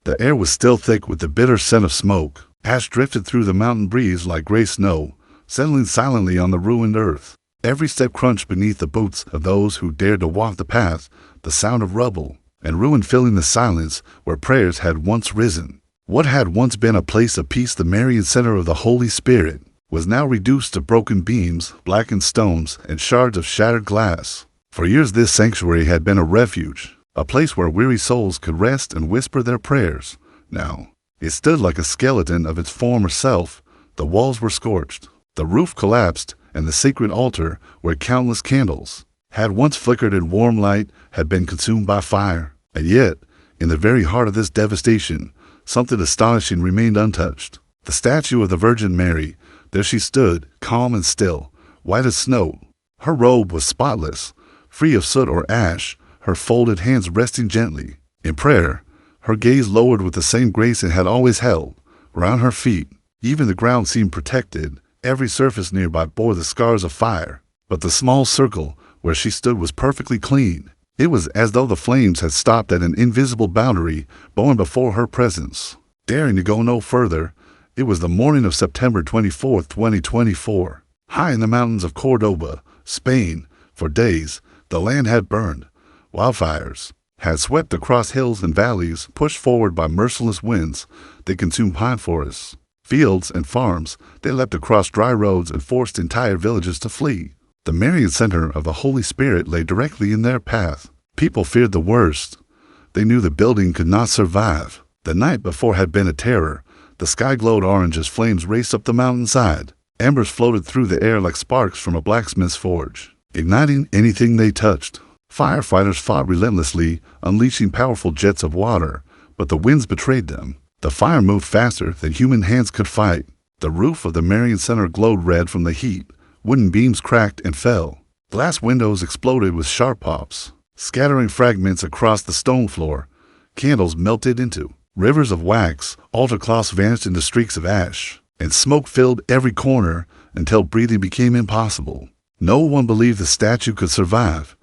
The air was still thick with the bitter scent of smoke. Ash drifted through the mountain breeze like gray snow, settling silently on the ruined earth. Every step crunched beneath the boots of those who dared to walk the path, the sound of rubble and ruin filling the silence where prayers had once risen. What had once been a place of peace, the Marian center of the Holy Spirit, was now reduced to broken beams, blackened stones, and shards of shattered glass. For years this sanctuary had been a refuge, a place where weary souls could rest and whisper their prayers. Now, it stood like a skeleton of its former self. The walls were scorched, the roof collapsed, and the sacred altar, where countless candles had once flickered in warm light, had been consumed by fire. And yet, in the very heart of this devastation, something astonishing remained untouched. The statue of the Virgin Mary. There she stood, calm and still, white as snow. Her robe was spotless, free of soot or ash, her folded hands resting gently. In prayer, her gaze lowered with the same grace it had always held. Around her feet, even the ground seemed protected. Every surface nearby bore the scars of fire. But the small circle where she stood was perfectly clean. It was as though the flames had stopped at an invisible boundary, born before her presence. Daring to go no further, it was the morning of September 24th, 2024. High in the mountains of Cordoba, Spain, for days, the land had burned. Wildfires had swept across hills and valleys, pushed forward by merciless winds. They consumed pine forests, fields, and farms. They leapt across dry roads and forced entire villages to flee. The Marian center of the Holy Spirit lay directly in their path. People feared the worst. They knew the building could not survive. The night before had been a terror. The sky glowed orange as flames raced up the mountainside. Embers floated through the air like sparks from a blacksmith's forge, igniting anything they touched. Firefighters fought relentlessly, unleashing powerful jets of water, but the winds betrayed them. The fire moved faster than human hands could fight. The roof of the Marian center glowed red from the heat. Wooden beams cracked and fell. Glass windows exploded with sharp pops, scattering fragments across the stone floor. Candles melted into rivers of wax. Altar cloths vanished into streaks of ash, and smoke filled every corner until breathing became impossible. No one believed the statue could survive.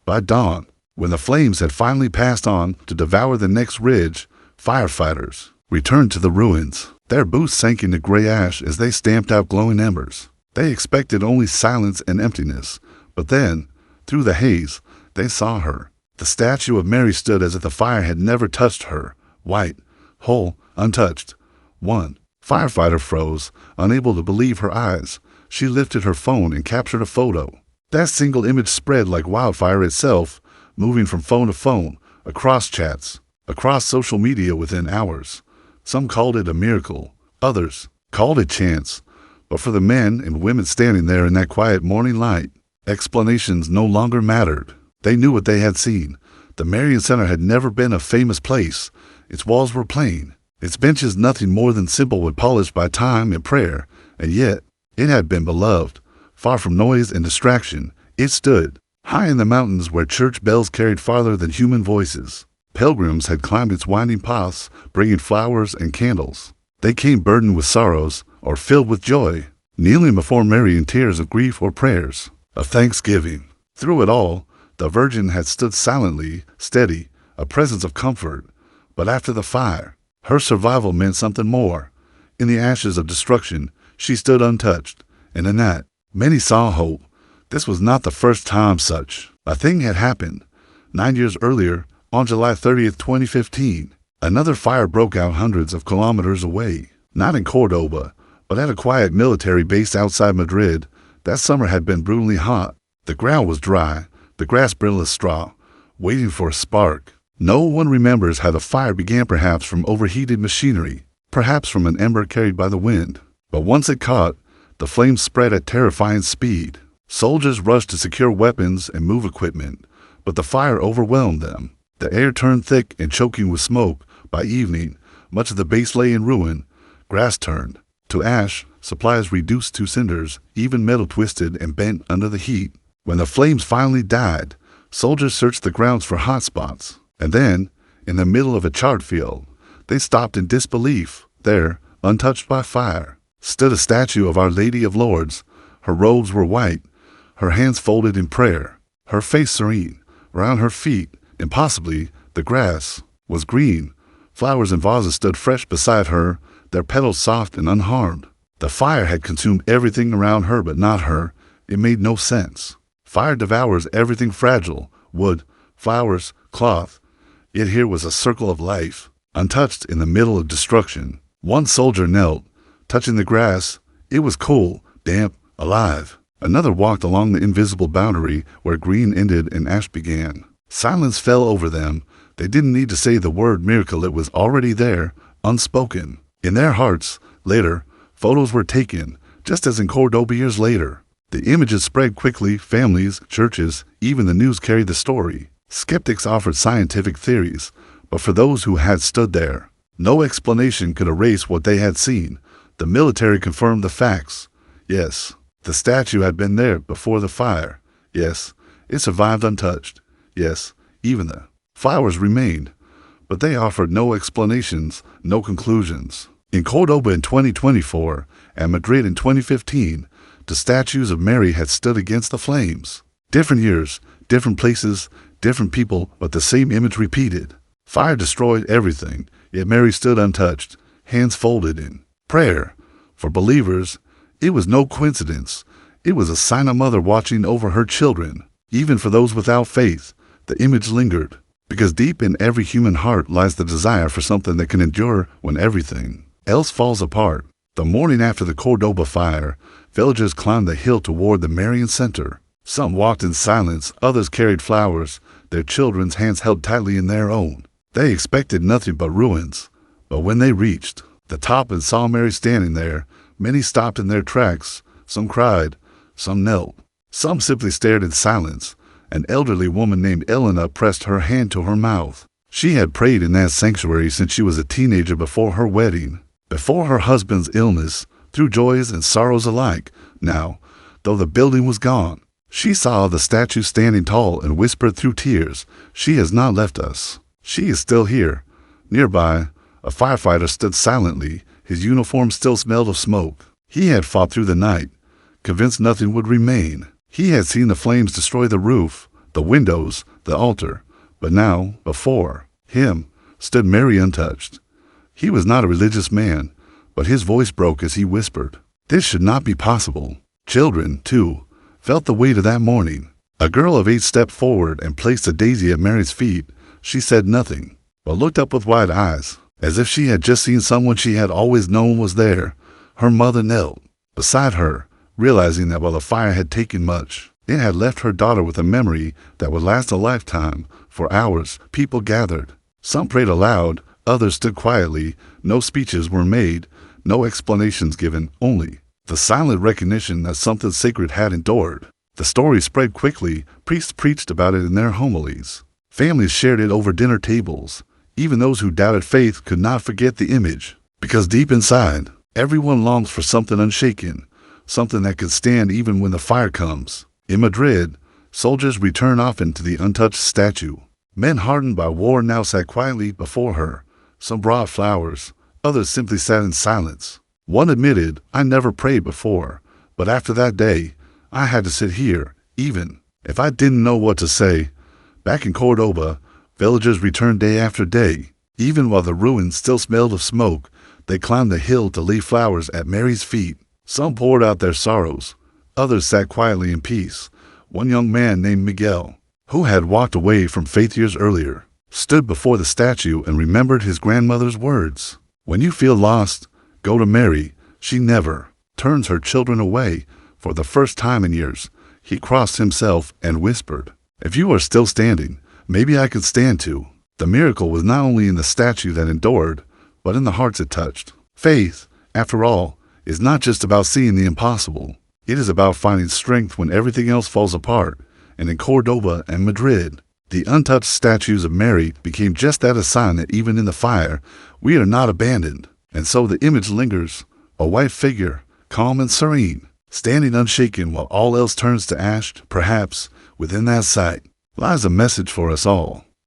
By dawn, when the flames had finally passed on to devour the next ridge, firefighters returned to the ruins. Their boots sank into gray ash as they stamped out glowing embers. They expected only silence and emptiness, but then, through the haze, they saw her. The statue of Mary stood as if the fire had never touched her, white, whole, untouched. One firefighter froze, unable to believe her eyes. She lifted her phone and captured a photo. That single image spread like wildfire itself, moving from phone to phone, across chats, across social media within hours. Some called it a miracle, others called it chance. But for the men and women standing there in that quiet morning light, explanations no longer mattered. They knew what they had seen. The Marian Center had never been a famous place. Its walls were plain, its benches nothing more than simple wood polished by time and prayer, and yet it had been beloved. Far from noise and distraction, it stood high in the mountains where church bells carried farther than human voices. Pilgrims had climbed its winding paths, bringing flowers and candles. They came burdened with sorrows or filled with joy, kneeling before Mary in tears of grief or prayers of thanksgiving. Through it all, the Virgin had stood silently, steady, a presence of comfort. But after the fire, her survival meant something more. In the ashes of destruction, she stood untouched, and in that, many saw hope. This was not the first time such a thing had happened. 9 years earlier, on July 30th, 2015, another fire broke out hundreds of kilometers away, not in Cordoba, but at a quiet military base outside Madrid. That summer had been brutally hot. The ground was dry, the grass brittle as straw, waiting for a spark. No one remembers how the fire began, perhaps from overheated machinery, perhaps from an ember carried by the wind. But once it caught, the flames spread at terrifying speed. Soldiers rushed to secure weapons and move equipment, but the fire overwhelmed them. The air turned thick and choking with smoke. By evening, much of the base lay in ruin. Grass turned to ash, supplies reduced to cinders, even metal twisted and bent under the heat. When the flames finally died, soldiers searched the grounds for hot spots. And then, in the middle of a chart field, they stopped in disbelief. There, untouched by fire, stood a statue of Our Lady of Lourdes. Her robes were white, her hands folded in prayer, her face serene. Around her feet, impossibly, the grass was green, Flowers and vases stood fresh beside her, their petals soft and unharmed. The fire had consumed everything around her but not her. It made no sense. Fire devours everything fragile, wood, flowers, cloth. Yet here was a circle of life, untouched in the middle of destruction. One soldier knelt, touching the grass. It was cool, damp, alive. Another walked along the invisible boundary where green ended and ash began. Silence fell over them. They didn't need to say the word miracle. It was already there, unspoken. In their hearts, later, photos were taken, just as in Cordoba years later. The images spread quickly. Families, churches, even the news carried the story. Skeptics offered scientific theories, but for those who had stood there, no explanation could erase what they had seen. The military confirmed the facts. Yes, the statue had been there before the fire. Yes, it survived untouched. Yes, even the flowers remained. But they offered no explanations, no conclusions. In Cordoba in 2024 and Madrid in 2015, the statues of Mary had stood against the flames. Different years, different places, different people, but the same image repeated. Fire destroyed everything, yet Mary stood untouched, hands folded in prayer. For believers, it was no coincidence. It was a sign of mother watching over her children. Even for those without faith, the image lingered, because deep in every human heart lies the desire for something that can endure when everything else falls apart. The morning after the Cordoba fire, villagers climbed the hill toward the Marian center. Some walked in silence, others carried flowers, their children's hands held tightly in their own. They expected nothing but ruins. But when they reached the top and saw Mary standing there, many stopped in their tracks. Some cried, some knelt, some simply stared in silence. An elderly woman named Elena pressed her hand to her mouth. She had prayed in that sanctuary since she was a teenager, before her wedding, before her husband's illness, through joys and sorrows alike. Now, though the building was gone, she saw the statue standing tall and whispered through tears, "She has not left us. She is still here." Nearby, a firefighter stood silently. His uniform still smelled of smoke. He had fought through the night, convinced nothing would remain. He had seen the flames destroy the roof, the windows, the altar. But now, before him, stood Mary untouched. He was not a religious man, but his voice broke as he whispered, "This should not be possible." Children, too, felt the weight of that morning. A girl of 8 stepped forward and placed a daisy at Mary's feet. She said nothing, but looked up with wide eyes, as if she had just seen someone she had always known was there. Her mother knelt beside her, realizing that while the fire had taken much, it had left her daughter with a memory that would last a lifetime. For hours, people gathered. Some prayed aloud, others stood quietly. No speeches were made, no explanations given, only the silent recognition that something sacred had endured. The story spread quickly. Priests preached about it in their homilies. Families shared it over dinner tables. Even those who doubted faith could not forget the image, because deep inside, everyone longs for something unshaken, something that could stand even when the fire comes. In Madrid, soldiers returned often to the untouched statue. Men hardened by war now sat quietly before her. Some brought flowers, others simply sat in silence. One admitted, "I never prayed before, but after that day, I had to sit here, even if I didn't know what to say." Back in Cordoba, villagers returned day after day. Even while the ruins still smelled of smoke, they climbed the hill to lay flowers at Mary's feet. Some poured out their sorrows. Others sat quietly in peace. One young man named Miguel, who had walked away from faith years earlier, stood before the statue and remembered his grandmother's words. "When you feel lost, go to Mary. She never turns her children away." For the first time in years, he crossed himself and whispered, "If you are still standing, maybe I could stand too." The miracle was not only in the statue that endured, but in the hearts it touched. Faith, after all, is not just about seeing the impossible. It is about finding strength when everything else falls apart. And in Cordoba and Madrid, the untouched statues of Mary became just that, a sign that even in the fire, we are not abandoned. And so the image lingers, a white figure, calm and serene, standing unshaken while all else turns to ash. Perhaps within that sight lies a message for us all.